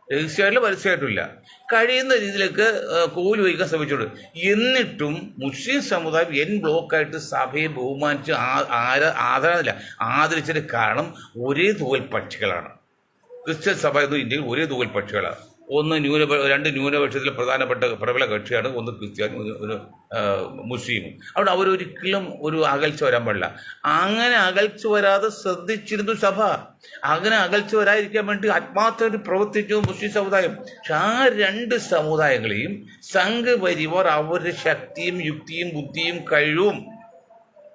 Speaker 1: രഹസ്യമായിട്ടില്ല, പരസ്യമായിട്ടില്ല. കഴിയുന്ന രീതിയിലേക്ക് കോല് വഹിക്കാൻ ശ്രമിച്ചോളൂ. എന്നിട്ടും മുസ്ലിം സമുദായം ബ്ലോക്കായിട്ട് സഭയെ ബഹുമാനിച്ച് ആദരിച്ചതിന് കാരണം ഒരേ തൂവൽ പക്ഷികളാണ്. ക്രിസ്ത്യൻ സഭ എന്നും ഇന്ത്യയിൽ ഒരേ തൂവൽ പക്ഷികളാണ്. രണ്ട് ന്യൂനപക്ഷത്തിലെ പ്രധാനപ്പെട്ട പ്രബല കക്ഷിയാണ്, ഒന്ന് ക്രിസ്ത്യാനും ഒരു മുസ്ലിമും. അവിടെ അവരൊരിക്കലും ഒരു അകൽച്ച വരാൻ പാടില്ല. അങ്ങനെ അകൽച്ച വരാതെ ശ്രദ്ധിച്ചിരുന്നു സഭ. അങ്ങനെ അകൽച്ച വരാതിരിക്കാൻ വേണ്ടി ആത്മാർത്ഥമായിട്ട് പ്രവർത്തിച്ചു മുസ്ലിം സമുദായം. പക്ഷെ ആ 2 സമുദായങ്ങളെയും സംഘപരിവാർ അവരുടെ ശക്തിയും യുക്തിയും ബുദ്ധിയും കഴിവും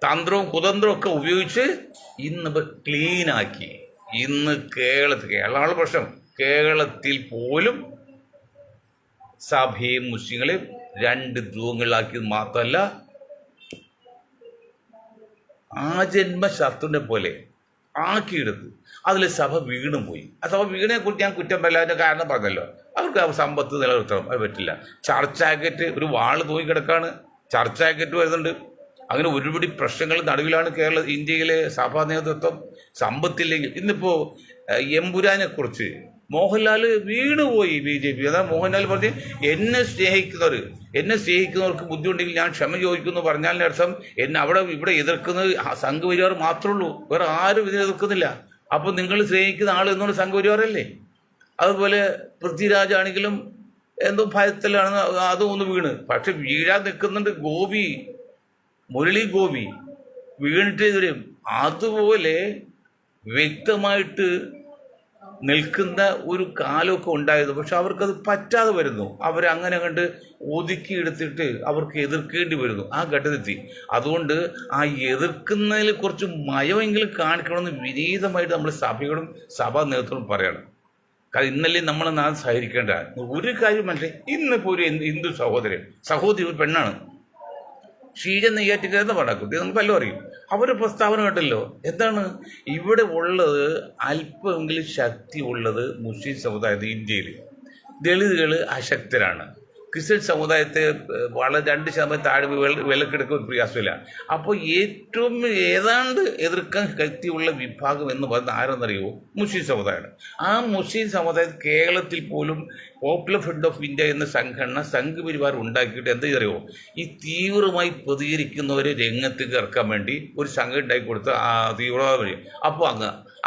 Speaker 1: തന്ത്രവും കുതന്ത്രവും ഒക്കെ ഉപയോഗിച്ച് ഇന്നിപ്പോൾ ക്ലീനാക്കി. ഇന്ന് കേരളമാണ് പ്രശ്നം. കേരളത്തിൽ പോലും സഭയും മുസ്ലിങ്ങളെയും 2 ധ്രുവങ്ങളിലാക്കിയത് മാത്രമല്ല, ആജന്മ ശത്രുവിനെ പോലെ ആക്കിയെടുത്ത് അതിൽ സഭ വീണും പോയി. ആ സഭ വീണെ കുറിച്ച് ഞാൻ കുറ്റം പറയില്ല, കാരണം പറഞ്ഞല്ലോ, അവർക്ക് സമ്പത്ത് നിലനിർത്തണം, അത് പറ്റില്ല. ചർച്ചാക്കറ്റ് ഒരു വാള് തൂങ്ങിക്കിടക്കാണ്, ചർച്ചാക്കറ്റ് വരുന്നുണ്ട്. അങ്ങനെ ഒരുപടി പ്രശ്നങ്ങൾ നടുവിലാണ് ഇന്ത്യയിലെ സഭാ നേതൃത്വം. സമ്പത്തില്ലെങ്കിൽ ഇന്നിപ്പോൾ എമ്പുരാനെ കുറിച്ച് മോഹൻലാൽ വീണുപോയി BJP. അതാണ് മോഹൻലാൽ പറഞ്ഞ് എന്നെ സ്നേഹിക്കുന്നവർക്ക് ബുദ്ധിമുണ്ടെങ്കിൽ ഞാൻ ക്ഷമ ചോദിക്കുന്നു പറഞ്ഞാലിൻ്റെ അർത്ഥം ഇവിടെ എതിർക്കുന്നത് സംഘപരിവാർ മാത്രമേ ഉള്ളൂ, വേറെ ആരും ഇതിനെ എതിർക്കുന്നില്ല. അപ്പോൾ നിങ്ങൾ സ്നേഹിക്കുന്ന ആൾ എന്നോട് സംഘപരിവാറല്ലേ? അതുപോലെ പൃഥ്വിരാജാണെങ്കിലും എന്തോ ഭയത്തിലാണ് അതും ഒന്ന് വീണ്. പക്ഷെ വീഴാൻ നിൽക്കുന്നുണ്ട് മുരളി ഗോപി വീണിട്ട് വരും. അതുപോലെ വ്യക്തമായിട്ട് നിൽക്കുന്ന ഒരു കാലമൊക്കെ ഉണ്ടായത്. പക്ഷെ അവർക്കത് പറ്റാതെ വരുന്നു. അവരങ്ങനെ കണ്ട് ഒതുക്കിയെടുത്തിട്ട് അവർക്ക് എതിർക്കേണ്ടി വരുന്നു. ആ ഘട്ടത്തെത്തി. അതുകൊണ്ട് ആ എതിർക്കുന്നതിൽ കുറച്ച് മയമെങ്കിലും കാണിക്കണമെന്ന് വിനീതമായിട്ട് നമ്മൾ സഭയോടും സഭാ നേതൃത്വം പറയണം. കാരണം ഇന്നലെ നമ്മൾ സഹകരിക്കേണ്ട ഒരു കാര്യം മനസ്സിലായി. ഇന്നിപ്പോൾ ഒരു ഹിന്ദു സഹോദരി ഒരു പെണ്ണാണ്, ഷീജ നെയ്യാറ്റിക്കരെന്ന് പറഞ്ഞാൽ നമുക്ക് എല്ലാം അറിയും. അവർ പ്രസ്താവന കേട്ടല്ലോ. എന്താണ് ഇവിടെ ഉള്ളത്? അല്പമെങ്കിലും ശക്തി ഉള്ളത് മുസ്ലിം സമുദായത്തിൽ. ഇന്ത്യയിൽ ദളിതുകൾ അശക്തരാണ്. ക്രിസ്ത്യൻ സമുദായത്തെ വളരെ 2% താഴെ വിലക്കെടുക്കാൻ പ്രയാസമില്ല. അപ്പോൾ ഏറ്റവും ഏതാണ്ട് എതിർക്കാൻ ശക്തിയുള്ള വിഭാഗം എന്ന് പറയുന്നത് ആരെന്നറിയുമോ? മുസ്ലിം സമുദായമാണ്. ആ മുസ്ലിം സമുദായം കേരളത്തിൽ പോലും പോപ്പുലർ ഫ്രണ്ട് ഓഫ് ഇന്ത്യ എന്ന സംഘപരിവാർ ഉണ്ടാക്കിയിട്ട് എന്താ അറിയുമോ? ഈ തീവ്രമായി പ്രതികരിക്കുന്നവരെ രംഗത്തേക്ക് ഇറക്കാൻ വേണ്ടി ഒരു സംഘം ഉണ്ടാക്കി കൊടുത്ത തീവ്രവാദ വഴി. അപ്പോൾ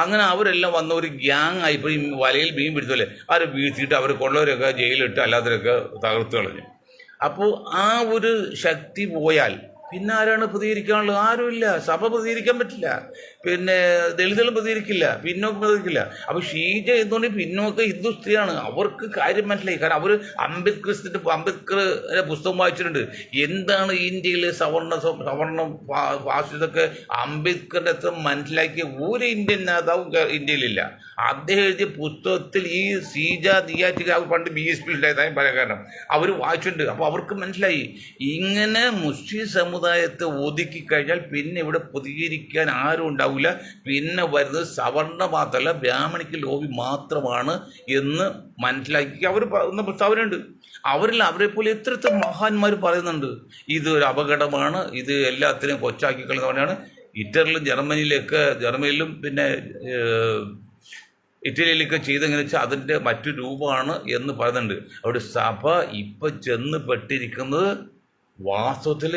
Speaker 1: അങ്ങനെ അവരെല്ലാം വന്ന ഒരു ഗ്യാങ് ആയിപ്പോൾ ഈ വലയിൽ മീൻ പിടിച്ചല്ലേ അവരെ വീഴ്ത്തിയിട്ട് അവർ കൊള്ളവരൊക്കെ ജയിലിട്ട് അല്ലാത്തവരൊക്കെ തകർത്ത് കളഞ്ഞു. അപ്പോൾ ആ ഒരു ശക്തി പോയാൽ പിന്നെ ആരാണ് പ്രതികരിക്കാനുള്ളത്? ആരുമില്ല. സഭ പ്രതികരിക്കാൻ പറ്റില്ല, പിന്നെ ദളിതുകളും പ്രതികരിക്കില്ല, പിന്നോക്കം പ്രതികരിക്കില്ല. അപ്പോൾ ഷീജ എന്തുകൊണ്ട് പിന്നോക്ക ഹിന്ദു സ്ത്രീയാണ്, അവർക്ക് കാര്യം മനസ്സിലായി. കാരണം അവർ അംബേദ്കറിന്റെ പുസ്തകം വായിച്ചിട്ടുണ്ട്. എന്താണ് ഇന്ത്യയിലെ സവർണം ഫാസിസമൊക്കെ അംബേദ്കറിന്റെ അത്ര മനസ്സിലാക്കിയ ഒരു ഇന്ത്യൻ നേതാവും ഇന്ത്യയിലില്ല. അദ്ദേഹം എഴുതിയ പുസ്തകത്തിൽ ഈ ഷീജ നെയ്യാറ്റിൻകര അവർ പണ്ട് BSP ഉണ്ടായതായും പല കാരണം അവർ വായിച്ചിട്ടുണ്ട്. അപ്പോൾ അവർക്ക് മനസ്സിലായി ഇങ്ങനെ മുസ്ലിം സമുദായത്തെ ഒതുക്കി കഴിഞ്ഞാൽ പിന്നെ ഇവിടെ പ്രതികരിക്കാൻ ആരും ഉണ്ടാവില്ല. പിന്നെ വരുന്നത് സവർണ മാത്രമല്ല ബ്രാഹ്മണിക്ക് ലോബി മാത്രമാണ് എന്ന് മനസ്സിലാക്കി അവർ പ്രസ്താവനയുണ്ട്. അവരെ പോലെ എത്ര മഹാന്മാർ പറയുന്നുണ്ട് ഇതൊരു അപകടമാണ്, ഇത് എല്ലാത്തിനെയും കൊച്ചാക്കി കളയുന്നവരാണ്. ജർമ്മനിയിലും പിന്നെ ഇറ്റലിയിലൊക്കെ ചെയ്തെങ്ങനെ വെച്ചാൽ അതിൻ്റെ മറ്റു രൂപമാണ് എന്ന് പറയുന്നുണ്ട്. അവിടെ സഭ ഇപ്പം ചെന്ന് പെട്ടിരിക്കുന്നത് വാസ്തവത്തിൽ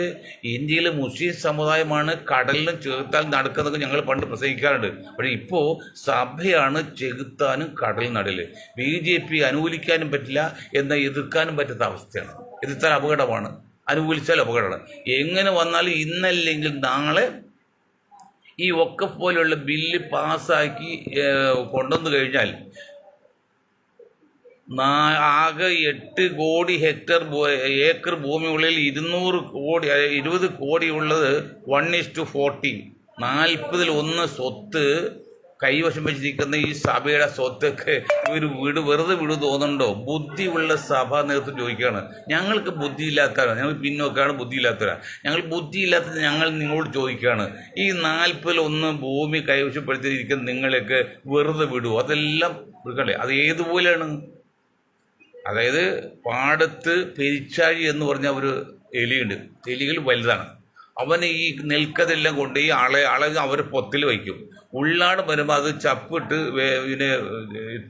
Speaker 1: ഇന്ത്യയിലെ മുസ്ലിം സമുദായമാണ് കടലിനും ചെകുത്താനും നടക്കുന്നതൊക്കെ ഞങ്ങൾ പണ്ട് പ്രസംഗിക്കാറുണ്ട്. പക്ഷേ ഇപ്പോൾ സഭയാണ് ചെകുത്താനും കടലിനും നടുവിൽ. BJP അനുകൂലിക്കാനും പറ്റില്ല, എന്നാൽ എതിർക്കാനും പറ്റാത്ത അവസ്ഥയാണ്. എതിർത്താൽ അപകടമാണ്, അനുകൂലിച്ചാൽ അപകടമാണ്. എങ്ങനെ വന്നാലും ഇന്നല്ലെങ്കിൽ നാളെ ഈ വഖഫ് പോലുള്ള ബില്ല് പാസ്സാക്കി കൊണ്ടുവന്നു കഴിഞ്ഞാൽ ആകെ 8 കോടി ഏക്കർ ഭൂമിയുള്ളിൽ 20 കോടി ഉള്ളത് 1:40, 40-1 സ്വത്ത് കൈവശം വെച്ചിരിക്കുന്ന ഈ സഭയുടെ സ്വത്തൊക്കെ വെറുതെ തോന്നുന്നുണ്ടോ? ബുദ്ധിയുള്ള സഭാ നേതൃത്വം ചോദിക്കുകയാണ്. ഞങ്ങൾക്ക് ബുദ്ധിയില്ലാത്തവരാണ്, ഞങ്ങൾ പിന്നോക്കാണ്, ബുദ്ധിയില്ലാത്തവരാണ്. ഞങ്ങൾ നിങ്ങളോട് ചോദിക്കുകയാണ്, ഈ 40-1 ഭൂമി കൈവശപ്പെടുത്തിയിരിക്കുന്ന നിങ്ങളെയൊക്കെ വെറുതെ വിടുമോ? അതെല്ലാം മൃഗങ്ങളെ അത് ഏതുപോലെയാണ്? അതായത് പാടത്ത് പെരിച്ചാഴി എന്ന് പറഞ്ഞ ഒരു എലിയുണ്ട്. എലികൾ വലുതാണ്. അവന് ഈ നെൽക്കതെല്ലാം കൊണ്ട് ഈ ആളെ അവർ പൊത്തിൽ വയ്ക്കും. ഉള്ളാട് വരുമ്പോൾ അത് ചപ്പിട്ട് ഇതിന്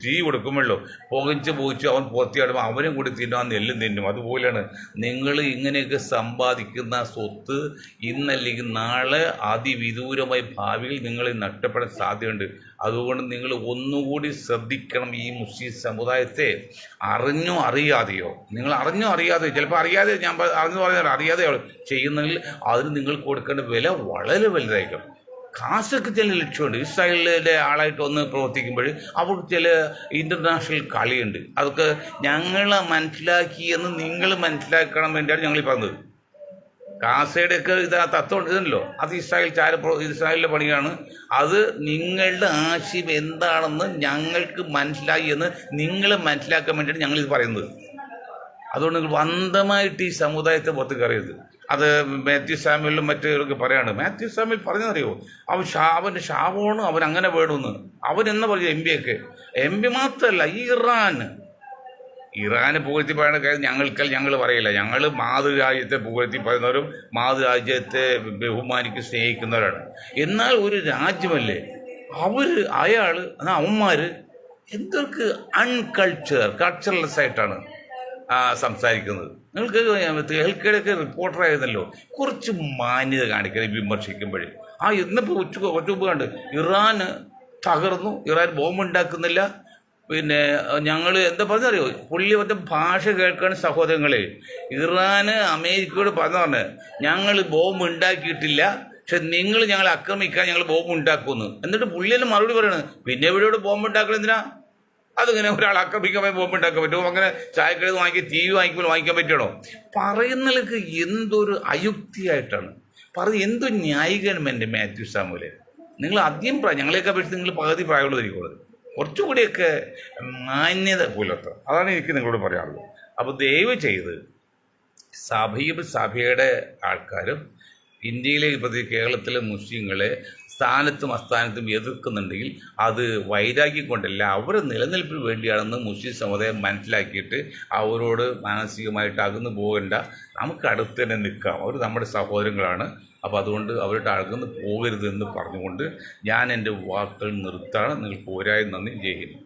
Speaker 1: തീ കൊടുക്കുമല്ലോ, പുകച്ച് അവൻ പൊത്തിയാടുമ്പോൾ അവനും കൂടി തിന്നും, ആ നെല്ലും തിന്നും. അതുപോലെയാണ് നിങ്ങൾ ഇങ്ങനെയൊക്കെ സമ്പാദിക്കുന്ന സ്വത്ത് ഇന്നല്ലെങ്കിൽ നാളെ അതിവിദൂരമായ ഭാവിയിൽ നിങ്ങൾ നഷ്ടപ്പെടാൻ സാധ്യതയുണ്ട്. അതുകൊണ്ട് നിങ്ങൾ ഒന്നുകൂടി ശ്രദ്ധിക്കണം. ഈ മുസ്ലിം സമുദായത്തെ അറിഞ്ഞോ അറിയാതെയോ, നിങ്ങൾ അറിഞ്ഞോ അറിയാതെയോ, ചിലപ്പോൾ അറിയാതെ, ഞാൻ അറിയാതെ ചെയ്യുന്നതിൽ അതിന് നിങ്ങൾ കൊടുക്കേണ്ട വില വളരെ വലുതായിരിക്കും. കാസൊക്കെ ചില ലക്ഷ്യമുണ്ട്. ഇസ്രായേലിൻ്റെ ആളായിട്ട് ഒന്ന് പ്രവർത്തിക്കുമ്പോൾ അവർക്ക് ചില ഇൻ്റർനാഷണൽ കളിയുണ്ട്. അതൊക്കെ ഞങ്ങൾ മനസ്സിലാക്കി എന്ന് നിങ്ങൾ മനസ്സിലാക്കണം വേണ്ടിയാണ് ഞങ്ങൾ പറഞ്ഞത്. കാസയുടെയൊക്കെ തത്വം ഇതല്ലോ, അത് ഇസ്രായേലിൻ്റെ പണിയാണ്. അത് നിങ്ങളുടെ ആശയം എന്താണെന്ന് ഞങ്ങൾക്ക് മനസ്സിലായി എന്ന് നിങ്ങൾ മനസ്സിലാക്കാൻ വേണ്ടിയാണ് ഞങ്ങളിത് പറയുന്നത്. അതുകൊണ്ട് നിങ്ങൾ അന്ധമായിട്ട് ഈ സമുദായത്തെ പുറത്ത് കയറരുത്. അത് മാത്യു സാമുവലിലും മറ്റൊക്കെ പറയാണ്. മാത്യു സാമുവൽ പറഞ്ഞതറിയോ, അവൻ്റെ ശാപമാണ്, അവൻ അങ്ങനെ വേണമെന്ന്. അവൻ എന്നാ പറഞ്ഞു MP മാത്രമല്ല, ഇറാന് പുകഴ്ത്തി പറയുന്ന കാര്യം ഞങ്ങൾ പറയില്ല. ഞങ്ങൾ മാതൃരാജ്യത്തെ പുകഴ്ത്തി പറയുന്നവരും മാതൃരാജ്യത്തെ ബഹുമാനിക്ക് സ്നേഹിക്കുന്നവരാണ്. എന്നാൽ ഒരു രാജ്യമല്ലേ അയാൾ അവന്മാർ എന്തൊക്കെ കൾച്ചറലെസ് ആയിട്ടാണ് സംസാരിക്കുന്നത്. നിങ്ങൾക്ക് ഹെൽക്കേടൊക്കെ റിപ്പോർട്ടറായിരുന്നല്ലോ, കുറച്ച് മാന്യത കാണിക്കണം വിമർശിക്കുമ്പോഴേ. ഇന്നിപ്പോൾ ഉച്ചമുമ്പ് കണ്ട് ഇറാന് തകർന്നു, ഇറാൻ ബോംബുണ്ടാക്കുന്നില്ല. പിന്നെ ഞങ്ങൾ എന്താ പറഞ്ഞറിയോ, പുള്ളി മറ്റേ ഭാഷ കേൾക്കാൻ സഹോദരങ്ങളെ, ഇറാന് അമേരിക്കയോട് പറഞ്ഞ ഞങ്ങൾ ബോംബ് ഉണ്ടാക്കിയിട്ടില്ല, പക്ഷെ നിങ്ങൾ ഞങ്ങളെ ആക്രമിക്കാൻ ഞങ്ങൾ ബോംബ് ഉണ്ടാക്കുമെന്ന്. എന്നിട്ട് പുള്ളിയെല്ലാം മറുപടി പറയണത്, പിന്നെ എവിടെയോട് ബോംബ് ഉണ്ടാക്കണം എന്തിനാ? അതിങ്ങനെ ഒരാൾ ആക്രമിക്കാൻ ബോംബ് ഉണ്ടാക്കാൻ പറ്റുമോ? അങ്ങനെ ചായക്കടയിൽ വാങ്ങിക്കുക, TV വാങ്ങിക്കുമ്പോൾ വാങ്ങിക്കാൻ പറ്റണോ? പറയുന്നതിലേക്ക് എന്തൊരു അയുക്തിയായിട്ടാണ് പറഞ്ഞത്, എന്തൊരു ന്യായീകരണം. മാത്യു സാമുവലെ, നിങ്ങൾ ആദ്യം ഞങ്ങളെയൊക്കെ അപേക്ഷിച്ച് നിങ്ങൾ പകുതി പ്രായമുള്ളതായിരിക്കും. കുറച്ചുകൂടിയൊക്കെ മാന്യത പുലർത്തുക, അതാണ് എനിക്ക് നിങ്ങളോട് പറയാനുള്ളത്. അപ്പോൾ ദയവ് ചെയ്ത് സഭയുടെ ആൾക്കാരും ഇന്ത്യയിലെ കേരളത്തിലെ മുസ്ലിങ്ങളെ സ്ഥാനത്തും അസ്ഥാനത്തും എതിർക്കുന്നുണ്ടെങ്കിൽ അത് വൈരാഗ്യം കൊണ്ടല്ല, അവരുടെ നിലനിൽപ്പിന് വേണ്ടിയാണെന്ന് മുസ്ലിം സമുദായം മനസ്സിലാക്കിയിട്ട് അവരോട് മാനസികമായിട്ട് അകന്നു പോകേണ്ട, നമുക്ക് അടുത്ത് തന്നെ നിൽക്കാം. അവർ നമ്മുടെ സഹോദരങ്ങളാണ്. അപ്പോൾ അതുകൊണ്ട് അവരുടെ അകന്ന് പോകരുതെന്ന് പറഞ്ഞുകൊണ്ട് ഞാൻ എൻ്റെ വാക്കുകൾ നിർത്താണ്. നിങ്ങൾക്ക് പോരായും നന്ദി. ജയ് ഹിന്ദ്.